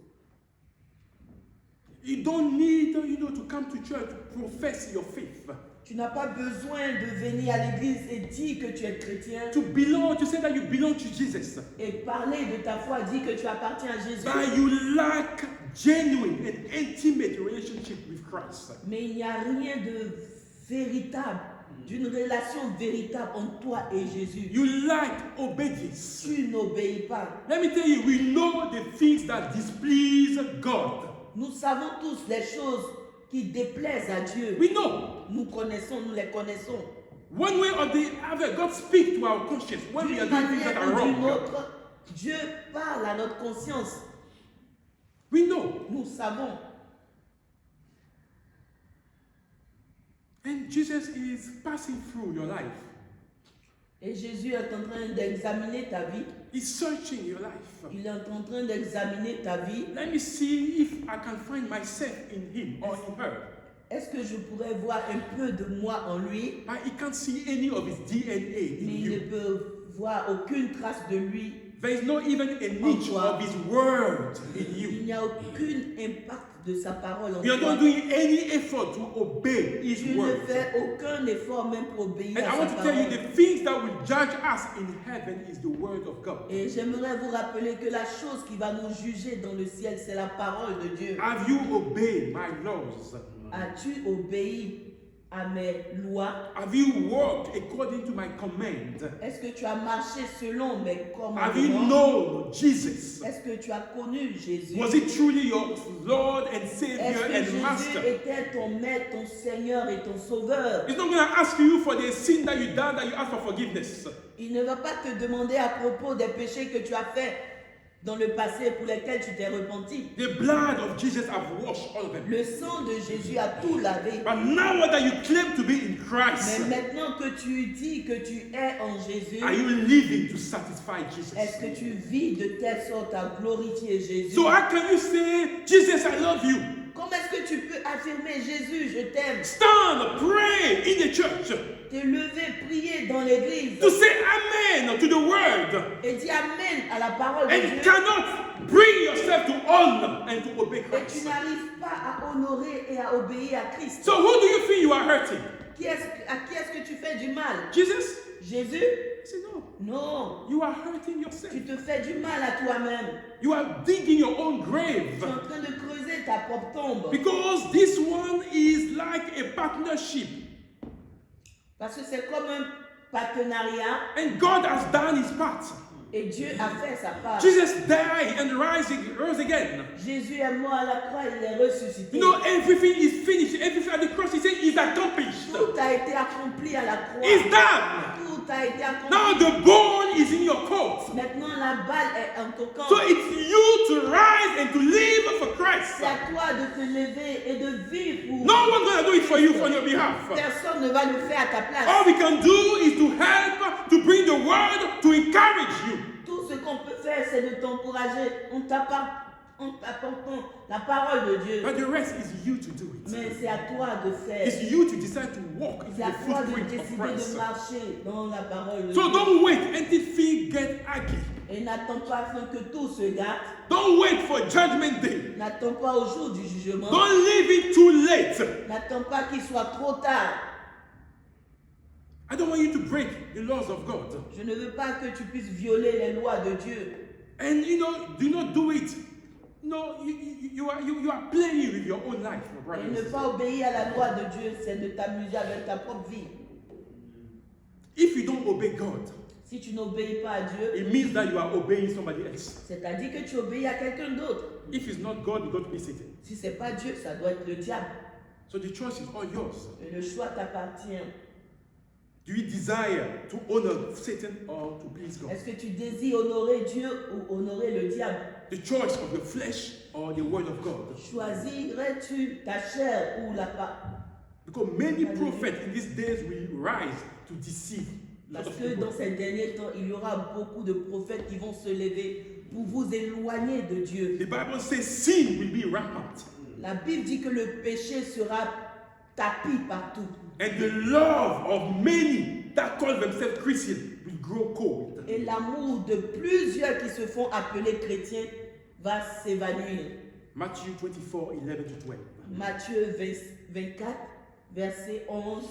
You don't need, to come to church to profess your faith. Tu n'as pas besoin de venir à l'église et dire que tu es chrétien To say that you belong to Jesus. et parler de ta foi, dire que tu appartiens à Jésus. But you lack genuine and intimate relationship with Christ. Mais il n'y a rien de véritable, d'une relation véritable entre toi et Jésus. You lack obedience. Tu n'obéis pas. Let me tell you, we know the things that displease God. Nous savons tous les choses qui déplaisent à Dieu. We know. Nous les connaissons. One way or the other, God speaks to our conscience when we are D'une doing things manière that are ou d'une wrong. autre, Dieu parle à notre conscience. We know. Nous savons. And Jesus is passing through your life. Et Jésus est en train d'examiner ta vie. He's searching your life. Il est en train d'examiner ta vie. Let me see if I can find myself in him or in her. Est-ce que je pourrais voir un peu de moi en lui? But he can't see any of his DNA Mais in il ne you. peut vois aucune trace de lui. There is not even an inch of his word in Il you. n'y a aucun impact de sa parole en You are toi. not doing any effort to obey his Tu ne word. fais aucun effort même pour obéir And à I sa want to tell you, parole. the things that will judge us in heaven is the word of God. Et j'aimerais vous rappeler que la chose qui va nous juger dans le ciel, c'est la parole de Dieu. Have you obeyed my laws? As-tu obéi à mes lois? Have you walked according to my command? Est-ce que tu as marché selon mes Have you commandements? known Jesus? Est-ce que tu as connu Jésus? Was he truly your Lord and Est-ce Savior que and Jésus Master? était ton maître, ton Seigneur et ton Sauveur? He's not going to ask you for the sin that you done that you ask for forgiveness. Il ne va pas te demander à propos des péchés que tu as faits dans le passé pour lesquels tu t'es repenti. The blood of Jesus have washed all of them. Le sang de Jésus a tout lavé. But now that you claim to be in Christ, Mais maintenant que tu dis que tu es en Jésus, are you living to satisfy Jesus? est-ce que tu vis de telle sorte à glorifier Jésus? So how can you say, Jesus, I love you? Comment est-ce que tu peux affirmer Jésus, je t'aime? Stand, pray in the church. Te lever, prier dans l'église To say amen to the word. et dire Amen à la parole de And you Dieu. cannot bring yourself to honor and to obey Et tu Christ. n'arrives pas à honorer et à obéir à Christ. So who do you think you are hurting? À qui est-ce que tu fais du mal? Jesus? Jésus? I say no. Non. You are hurting yourself. Tu te fais du mal à toi-même. You are digging your own Tu grave. es en train de creuser ta propre tombe. Because this one is like a partnership. Parce que c'est comme un partenariat And God has done his part. et Dieu a fait sa part. Jesus died and rose again. Jésus est mort à la croix, il est ressuscité. You know, everything is finished. Everything at the cross, he said, is accomplished. Tout a été accompli à la croix. It's done. Tout a été accompli. Now the ball is in your court. Maintenant, la balle est en ton camp. So it's you to rise and to live for Christ. C'est à toi de te lever et de vivre pour... No one's going to do it for you on your behalf. Personne ne va le faire à ta place. All we can do is to help, to bring the word, to encourage you. Tout ce qu'on peut faire, c'est de t'encourager en t'apportant la parole de Dieu. But the rest is you to do it. Mais c'est à toi de faire. It's you to decide to walk into C'est à the toi de footprint of décider Christ. de marcher dans la parole de So Dieu. don't wait until things get ugly. Et n'attends pas afin que tout se gâte. Don't wait for Judgment Day. N'attends pas au jour du jugement. Don't leave it too late. N'attends pas qu'il soit trop tard. I don't want you to break the laws of God. Je ne veux pas que tu puisses violer les lois de Dieu. And you know, do not do it. No, you are playing with your own life, my Et brothers. ne pas obéir à la loi de Dieu, c'est de t'amuser avec ta propre vie. If you don't obey God, Si tu n'obéis pas à Dieu, it means that you are obeying somebody else. c'est-à-dire que tu obéis à quelqu'un d'autre. If it's not God, you got to be Satan. Si ce n'est pas Dieu, ça doit être le diable. So the choice is all yours. Et le choix t'appartient. Do you desire to honor Satan or to please God? Est-ce que tu désires honorer Dieu ou honorer le diable? The choice of the flesh or the word of God? Choisirais-tu ta chair ou la part? Because many prophets in these days will rise to deceive lots Parce of que people. dans ces derniers temps, il y aura beaucoup de prophètes qui vont se lever pour vous éloigner de Dieu. The Bible says sin will be rampant, La Bible dit que le péché sera tapi partout. and the love of many that call themselves Christians will grow cold. Et l'amour de plusieurs qui se font appeler chrétiens va s'évanouir. Matthew 24, 11 to 12. Matthieu 24, versets 11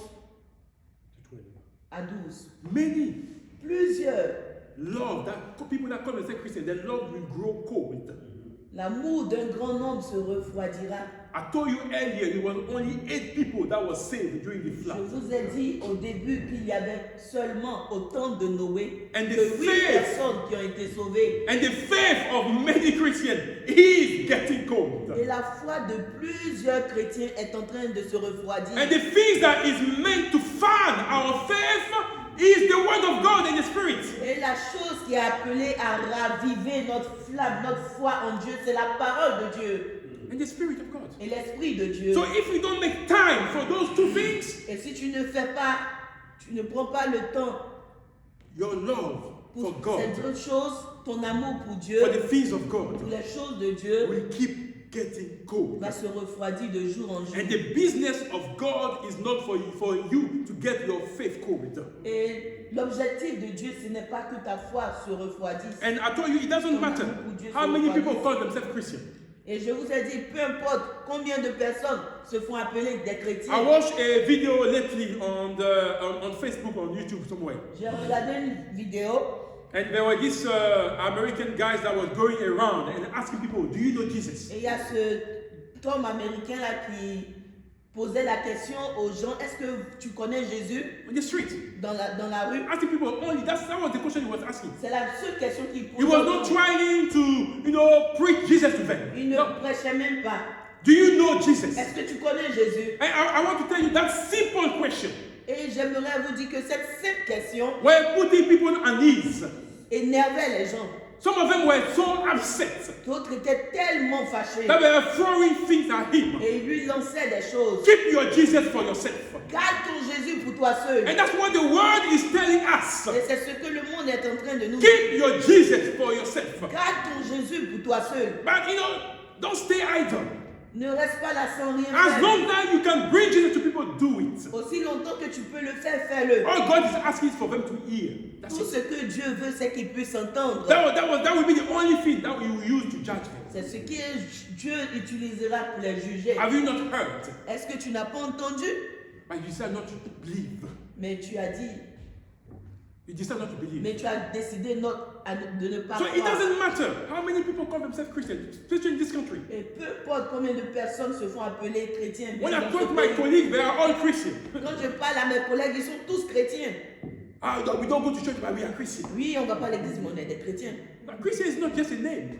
à 12. Many Plusieurs. love that people that call themselves Christians, their love will grow cold. L'amour d'un grand nombre se refroidira. I told you earlier, there was only 8 people that were saved during the Je flood. vous ai dit au début qu'il y avait seulement au temps de Noé And the que 8 faith- personnes qui ont été sauvées. And the faith of many Christians is getting cold. Et la foi de plusieurs chrétiens est en train de se refroidir. And the things that is meant to fan our faith is the word of God and the Spirit. Et la chose qui est appelée à raviver notre flamme, notre foi en Dieu, c'est la parole de Dieu And the Spirit of God. et l'Esprit de Dieu. So if you don't make time for those two things, Et si tu ne fais pas, tu ne prends pas le temps your love for pour God, cette autre chose, ton amour pour Dieu, for the things of God, pour les choses de Dieu, will keep getting cold. va se refroidir de jour en jour. And the business of God is not for you to get your faith cold. Et l'objectif de Dieu, ce n'est pas que ta foi se refroidisse. And I told you, it doesn't matter how many people call themselves Christian. Et je vous ai dit, peu importe combien de personnes se font appeler des chrétiens. I watched a video lately on Facebook, on YouTube somewhere. J'ai regardé une vidéo. And there were these American guys that was going around and asking people, do you know Jesus? Et il y a cet homme américain là qui posait la question aux gens, est-ce que tu connais Jésus On the street. dans la rue? Asking people only, that was the question he was asking. C'est la seule question qu'il He posait. was not trying to, preach Jesus to them. Il ne No. prêchait même pas. Do you know Jesus? Est-ce que tu connais Jésus? And I want to tell you that simple question. Et j'aimerais vous dire que cette simple question Were putting people on ease. énervait les gens. Some of them were so upset D'autres étaient tellement fâchés. that they were throwing things at him. Et ils lui lançaient des choses. Keep your Jesus for yourself. Garde ton Jésus pour toi seul. And that's what the word is telling us. Et c'est ce que le monde est en train de nous dire. Keep your Jesus for yourself. Garde ton Jésus pour toi seul. But don't stay idle. Ne reste pas là sans rien As faire. long as you can bring Jesus to people, do it. Aussi longtemps que tu peux le faire, fais-le. All God is asking is for them to hear. That's Tout it. ce que Dieu veut, c'est qu'ils puissent entendre. That will be the only thing that you will use to judge them. C'est ce que Dieu utilisera pour les juger. Have you not heard? Est-ce que tu n'as pas entendu? But you decide not to believe. Mais tu as dit, You decide not to believe. mais tu as décidé de ne pas So it croire. doesn't matter how many people call themselves Christians, especially in this country. Et peu importe combien de personnes se font appeler chrétiens. When I dans ce talk to my pays. colleagues, they are all Christians. Quand je parle à mes collègues, ils sont tous chrétiens. We don't go to church, but we are Christians. Oui, on ne va pas à l'église, mais on est des chrétiens. Now, Christian is not just a name,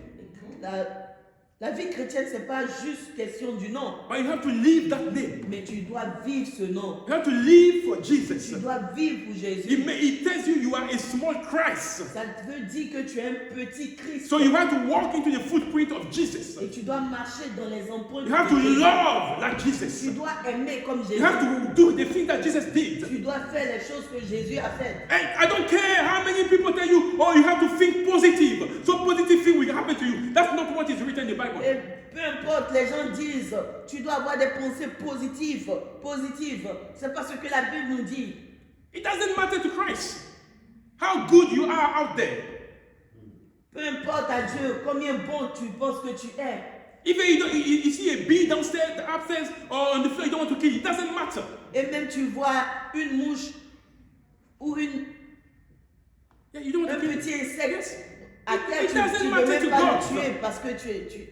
La vie chrétienne, ce n'est pas juste question du nom. but you have to live that name. Mais tu dois vivre ce nom. You have to live for Tu Jesus. dois vivre pour Jésus. It tells you are a small Christ. Ça veut dire que tu es un petit Christ. So you have to walk into the footprint of Jesus. Et tu dois marcher dans les empreintes You have de to Jésus. love like Jesus. Tu dois aimer comme You Jésus. have to do the things that Jesus did. Tu dois faire les choses que Jésus a faites. And I don't care how many people tell you, oh, you have to think positive. So positive thing will happen to you. That's not what is written in the Bible. Et peu importe, les gens disent, tu dois avoir des pensées positives. Positives. C'est pas ce que la Bible nous dit. It doesn't matter to Christ how good you are out there. Peu importe à Dieu combien bon tu penses que tu es. Even you see a bee downstairs, upstairs, or on the floor, you don't want to kill it. It doesn't matter. Et même tu vois une mouche ou Yeah, you don't want un to kill petit it. insecte Yes. à It quel tu doesn't ne matter veux même to pas God. le tuer parce que tu.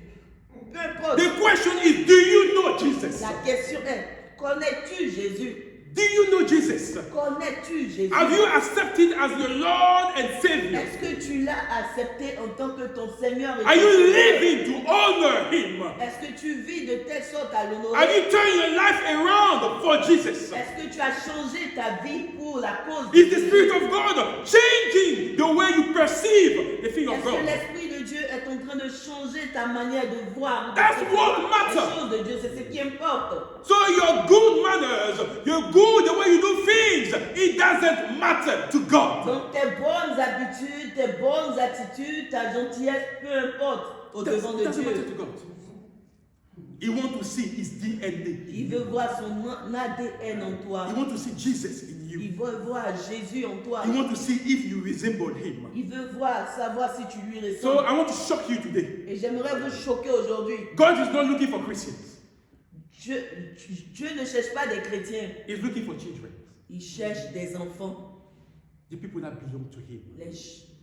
Peu importe. The question is, do you know Jesus? La question est, connais-tu Jésus? Do you know Jesus? Connais-tu Jésus? Have you accepted as your Lord and Savior? Est-ce que tu l'as accepté en tant que ton Seigneur et Are ton you Sauveur? living to honor Him? Est-ce que tu vis de telle sorte à Have l'honorer? you turned your life around for Jesus? Est-ce que tu as changé ta vie pour la cause de Is the Jésus? Spirit of God changing the way you perceive the thing of Est-ce que God? l'Esprit de Dieu est en train de changer ta manière de voir de That's percevoir what matters. les choses de Dieu? C'est ce qui importe. So your good manners, your good, the way you do things, it doesn't matter to God. Donc tes bonnes habitudes, tes bonnes attitudes, ta gentillesse, peu importe au devant de Doesn't matter Dieu. to God. He wants to see His DNA. Il veut voir son ADN en toi. He wants to see Jesus in you. Il veut voir Jésus en toi. He wants to see if you resemble Him. Il veut savoir si tu lui So ressembles. I want to shock you today. Et j'aimerais vous choquer aujourd'hui. God is not looking for Christians. Dieu ne cherche pas des chrétiens. He's looking for children. Il cherche des enfants. The people that belong to Him.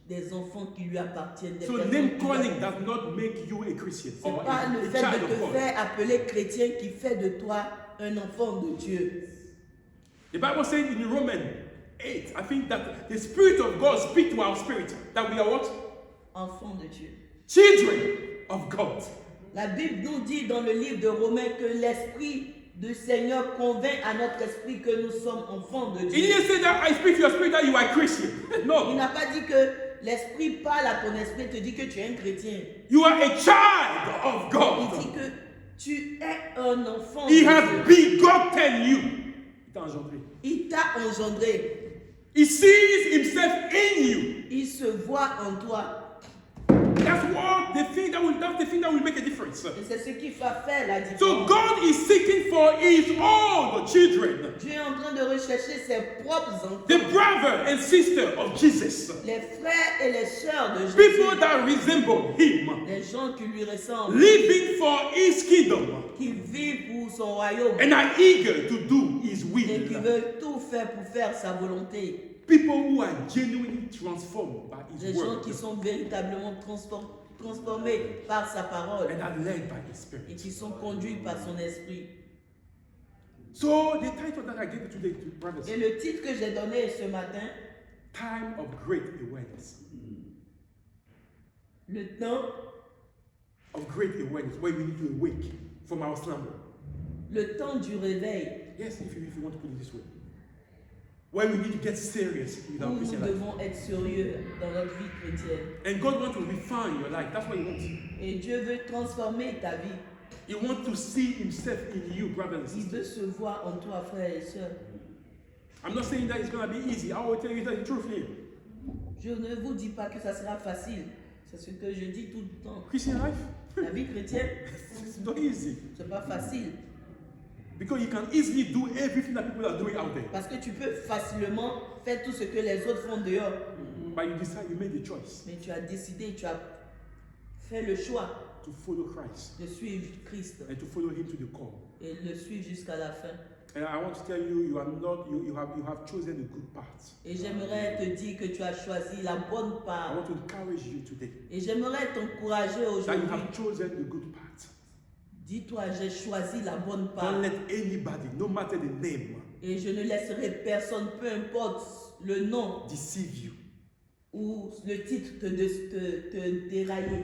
Des enfants qui lui appartiennent. Des So personnes name qui lui calling appartiennent. does not make you a Christian Ce n'est or pas le a fait child de of te God. faire appeler chrétien qui fait de toi un enfant de Dieu. The Bible says in Romans 8, I think that the Spirit of God speaks to our spirit that we are what? Enfant de Dieu. Children of God. La Bible nous dit dans le livre de Romains que l'Esprit du Seigneur convainc à notre esprit que nous sommes enfants de He Dieu. didn't say that I speak to your spirit that you are Christian. Il No. n'a pas dit que l'Esprit parle à ton esprit et te dit que tu es un chrétien. You are a child of Il God. dit que tu es un enfant He de has Dieu. begotten you. Il t'a engendré. Il t'a engendré. He sees himself in you. Il se voit en toi. That's that's the thing that will make a difference. Et c'est ce qui va faire la So différence. God is seeking for his own children, Dieu est en train de rechercher ses propres enfants, the brother and sister of Jesus, les frères et les sœurs de people Jésus, that resemble him, les gens qui lui ressemblent, living for his kingdom qui vivent pour son royaume and are eager to do his et qui will. veulent tout faire pour faire sa volonté. People who are genuinely transformed by Des his gens word qui sont véritablement transformés par sa parole and are led by his et spirit. qui sont conduits par son esprit. So the title that I gave today to brothers, Et le titre que j'ai donné ce matin, Time of Great Awareness. le temps, Of great awareness, where we need to awake from our slumber. le temps du réveil, Yes, if you want to put it this way. Where we need to get serious with où our nous Christian life. devons être sérieux dans notre vie chrétienne. And God wants to refine your life. That's what He wants. Et Dieu veut transformer ta vie. He wants to see Himself in you, brothers and Il sisters. veut se voir en toi, frères et sœurs. I'm not saying that it's going to be easy. I will tell you the truth here. Je ne vous dis pas que ça sera facile. C'est ce que je dis tout le temps. Christian life, La vie chrétienne, it's not easy. c'est pas facile. Because you can easily do everything that people are doing out there. Parce que tu peux facilement faire tout ce que les autres font dehors. But you decide, you made the choice Mais tu as décidé, tu as fait le choix to follow Christ de suivre Christ and to follow Him to the core. et de le suivre jusqu'à la fin. And I want to tell you, you are not, you have chosen the good path. Et j'aimerais te dire que tu as choisi la bonne I part. want to encourage you today Et j'aimerais t'encourager that you aujourd'hui. have chosen the good path. Dis-toi, j'ai choisi la bonne Don't part. let anybody, no matter the name, Et je ne laisserai personne, peu importe le nom deceive you. ou le titre, te dérailler.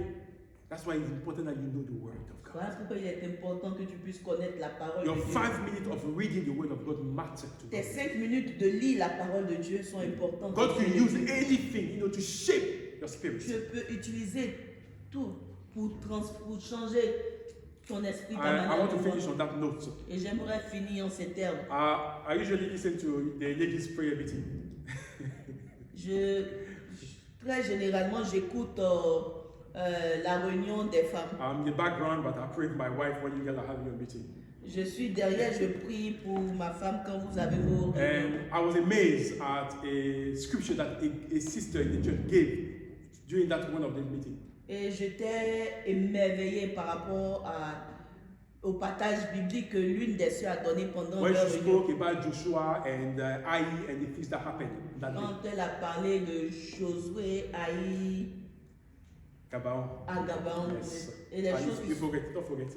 That's why it's important that you know the word of God. Voilà pourquoi il est important que tu puisses connaître la parole Your de Dieu. 5 minutes of reading the word of God matter to Tes God. 5 minutes de lire la parole de Dieu sont importantes. God can use anything, to shape your spirit. Tu peux utiliser tout pour changer ton esprit, ta I manière want to de finish voir. on that note. Et j'aimerais finir en ces termes. I usually listen to the ladies' prayer meeting. Très généralement, j'écoute la réunion des femmes. I'm in the background, but I pray for my wife when you guys are having your meeting. Je suis derrière, je prie pour ma femme quand vous avez vos réunions. And I was amazed at a scripture that a sister in the church gave during that one of the meetings. Et j'étais émerveillée par rapport au partage biblique que l'une des sœurs a donné pendant When leur she réunion. spoke about Joshua and Ai and the things that happened that day. Quand elle a parlé de Josué, Haï, Gabaon. à Gabaon, Yes. et les choses, You forget, don't forget.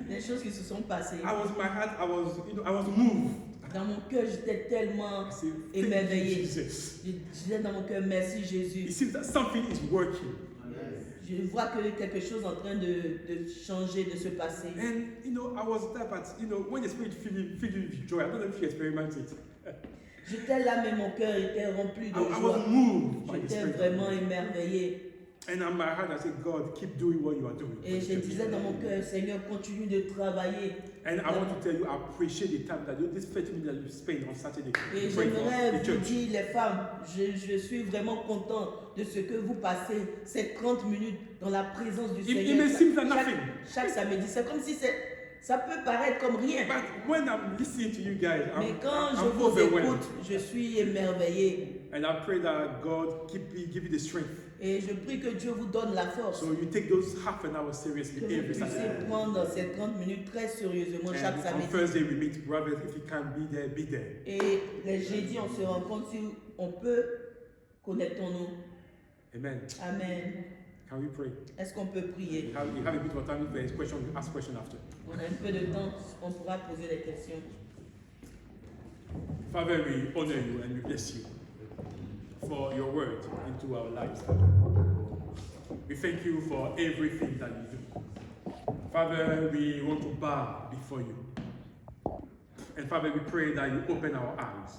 les choses qui se sont passées. My heart, I was moved. Dans mon cœur, j'étais tellement I said, thank you, émerveillée. Jesus. Je disais dans mon cœur, merci It Jésus. seems that something is working. Je vois que quelque chose est en train de changer, de se passer. And I was there, but when the Spirit fill you with joy, I don't know if you experience it. J'étais là, mais mon cœur était rempli de I was joie. moved by the J'étais Spirit. vraiment émerveillée. And in my heart, I said, God, keep doing what you are doing. Et je disais dans mon cœur, Seigneur, continue de travailler. And I want to tell you, I appreciate the time that this 30 minutes that you spent on Saturday Et praying j'aimerais for the vous church. dire, les femmes, je suis vraiment content de ce que vous passez ces 30 minutes dans la présence du It Seigneur. may seem like nothing, Chaque samedi, c'est comme si ça peut paraître comme rien. but when I'm listening to you guys, Mais quand je I'm vous overwhelmed. écoute, je suis émerveillée. And I pray that God give you the strength. Et je prie que Dieu vous donne la force. So you take those half an hour seriously Que vous every puissiez Saturday. prendre ces 30 minutes très sérieusement chaque And on samedi. Thursday we meet, brothers. If you can be there, be there. Et les jeudis, on se rencontre si on peut, connectons-nous. Amen. Amen. Can we pray? Est-ce qu'on peut prier? You have a bit of time. If there is question, you ask question after. On a un peu de temps, on pourra poser les questions. Father, we honor you and we bless you for your word into our lives. We thank you for everything that you do. Father, we want to bow before you. And Father, we pray that you open our eyes